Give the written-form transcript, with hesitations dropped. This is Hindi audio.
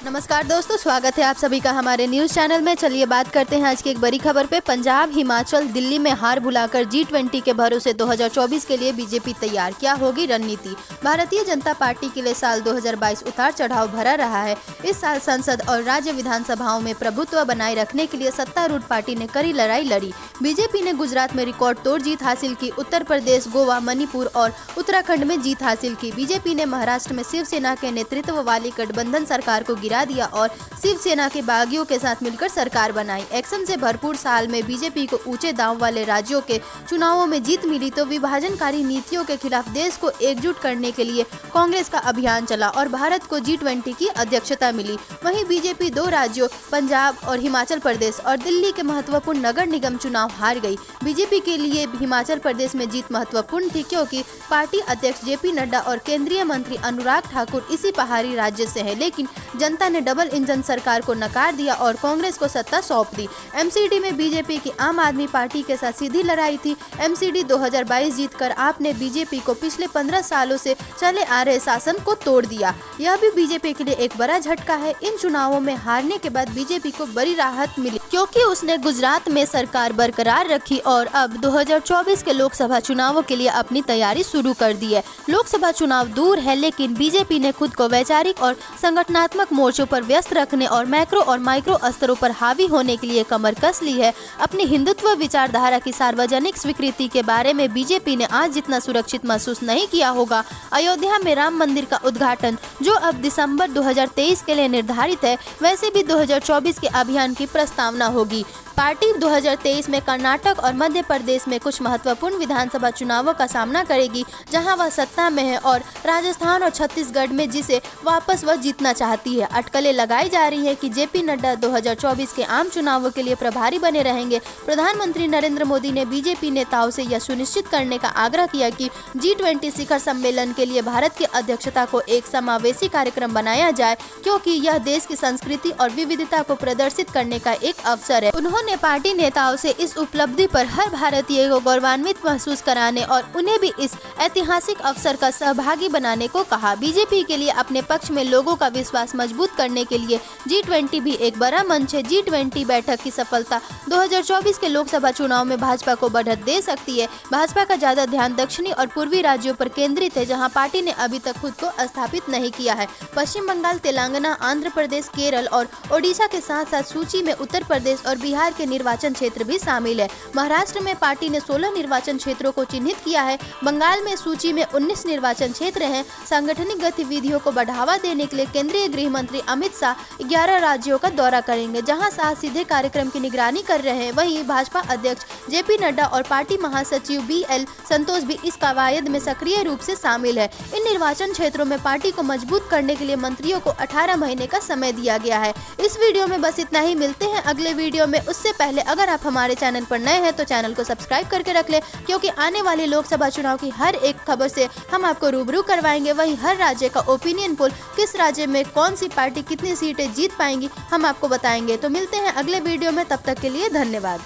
नमस्कार दोस्तों, स्वागत है आप सभी का हमारे न्यूज चैनल में। चलिए बात करते हैं आज की एक बड़ी खबर पे। पंजाब, हिमाचल, दिल्ली में हार भुलाकर G20 के भरोसे 2024 के लिए बीजेपी तैयार। क्या होगी रणनीति? भारतीय जनता पार्टी के लिए साल 2022 उतार चढ़ाव भरा रहा है। इस साल संसद और राज्य विधानसभाओं में प्रभुत्व बनाए रखने के लिए सत्तारूढ़ पार्टी ने कड़ी लड़ाई लड़ी। बीजेपी ने गुजरात में रिकॉर्ड तोड़ जीत हासिल की, उत्तर प्रदेश, गोवा, मणिपुर और उत्तराखंड में जीत हासिल की। बीजेपी ने महाराष्ट्र में शिवसेना के नेतृत्व वाली गठबंधन सरकार को गिरा दिया और शिवसेना के बागियों के साथ मिलकर सरकार बनाई। एक्शन से भरपूर साल में बीजेपी को ऊंचे दांव वाले राज्यों के चुनावों में जीत मिली तो विभाजनकारी नीतियों के खिलाफ देश को एकजुट करने के लिए कांग्रेस का अभियान चला और भारत को G20 की अध्यक्षता मिली। वहीं बीजेपी 2 राज्यों पंजाब और हिमाचल प्रदेश और दिल्ली के महत्वपूर्ण नगर निगम चुनाव हार गई। बीजेपी के लिए हिमाचल प्रदेश में जीत महत्वपूर्ण थी क्योंकि पार्टी अध्यक्ष JP नड्डा और केंद्रीय मंत्री अनुराग ठाकुर इसी पहाड़ी राज्य से है, लेकिन जनता ने डबल इंजन सरकार को नकार दिया और कांग्रेस को सत्ता सौंप दी। MCD में बीजेपी की आम आदमी पार्टी के साथ सीधी लड़ाई थी। MCD 2022 जीतकर आपने बीजेपी को पिछले 15 सालों से चले आ रहे शासन को तोड़ दिया। यह भी बीजेपी के लिए एक बड़ा झटका है। इन चुनावों में हारने के बाद बीजेपी को बड़ी राहत मिली क्योंकि उसने गुजरात में सरकार बरकरार रखी और अब 2024 के लोकसभा चुनावों के लिए अपनी तैयारी शुरू कर दी है। लोकसभा चुनाव दूर है, लेकिन बीजेपी ने खुद को वैचारिक और संगठनात्मक मोर्चों पर व्यस्त रखने और मैक्रो और माइक्रो स्तरों पर हावी होने के लिए कमर कस ली है। अपनी हिंदुत्व विचारधारा की सार्वजनिक स्वीकृति के बारे में बीजेपी ने आज जितना सुरक्षित महसूस नहीं किया होगा। अयोध्या में राम मंदिर का उद्घाटन जो अब दिसंबर 2023 के लिए निर्धारित है, वैसे भी 2024 के अभियान की प्रस्तावना होगी। पार्टी 2023 में कर्नाटक और मध्य प्रदेश में कुछ महत्वपूर्ण विधानसभा चुनावों का सामना करेगी जहां वह सत्ता में है और राजस्थान और छत्तीसगढ़ में जिसे वापस वह जीतना चाहती है। अटकलें लगाई जा रही है कि JP नड्डा 2024 के आम चुनावों के लिए प्रभारी बने रहेंगे। प्रधानमंत्री नरेंद्र मोदी ने बीजेपी नेताओं से यह सुनिश्चित करने का आग्रह किया कि G20 शिखर सम्मेलन के लिए भारत की अध्यक्षता को एक समावेशी कार्यक्रम बनाया जाए क्योंकि यह देश की संस्कृति और विविधता को प्रदर्शित करने का एक अवसर है। उन्होंने पार्टी नेताओं से इस उपलब्धि पर हर भारतीय को गौरवान्वित महसूस कराने और उन्हें भी इस ऐतिहासिक अवसर का सहभागी बनाने को कहा। बीजेपी के लिए अपने पक्ष में लोगों का विश्वास मजबूत करने के लिए G20 भी एक बड़ा मंच है। G20 बैठक की सफलता 2024 के लोकसभा चुनाव में भाजपा को बढ़त दे सकती है। भाजपा का ज्यादा ध्यान दक्षिणी और पूर्वी राज्यों पर केंद्रित है जहां पार्टी ने अभी तक खुद को स्थापित नहीं किया है। पश्चिम बंगाल, तेलंगाना, आंध्र प्रदेश, केरल और ओडिशा के साथ साथ सूची में उत्तर प्रदेश और बिहार के निर्वाचन क्षेत्र भी शामिल है। महाराष्ट्र में पार्टी ने 16 निर्वाचन क्षेत्रों को चिन्हित किया है। बंगाल में सूची में 19 निर्वाचन क्षेत्र हैं। सांगठनिक गतिविधियों को बढ़ावा देने के लिए केंद्रीय गृह मंत्री अमित शाह 11 राज्यों का दौरा करेंगे जहां शाह सीधे कार्यक्रम की निगरानी कर रहे हैं। वहीं भाजपा अध्यक्ष JP नड्डा और पार्टी महासचिव BL संतोष भी इस कवायद में सक्रिय रूप से शामिल है। इन निर्वाचन क्षेत्रों में पार्टी को मजबूत करने के लिए मंत्रियों को 18 महीने का समय दिया गया है। इस वीडियो में बस इतना ही। मिलते हैं अगले वीडियो में। उससे पहले अगर आप हमारे चैनल पर नए हैं तो चैनल को सब्सक्राइब करके रख लें क्योंकि आने वाली लोकसभा चुनाव की हर एक खबर से हम आपको रूबरू करवाएंगे। वहीं हर राज्य का ओपिनियन पोल, किस राज्य में कौन सी पार्टी कितनी सीटें जीत पाएंगी, हम आपको बताएंगे। तो मिलते हैं अगले वीडियो में, तब तक के लिए धन्यवाद।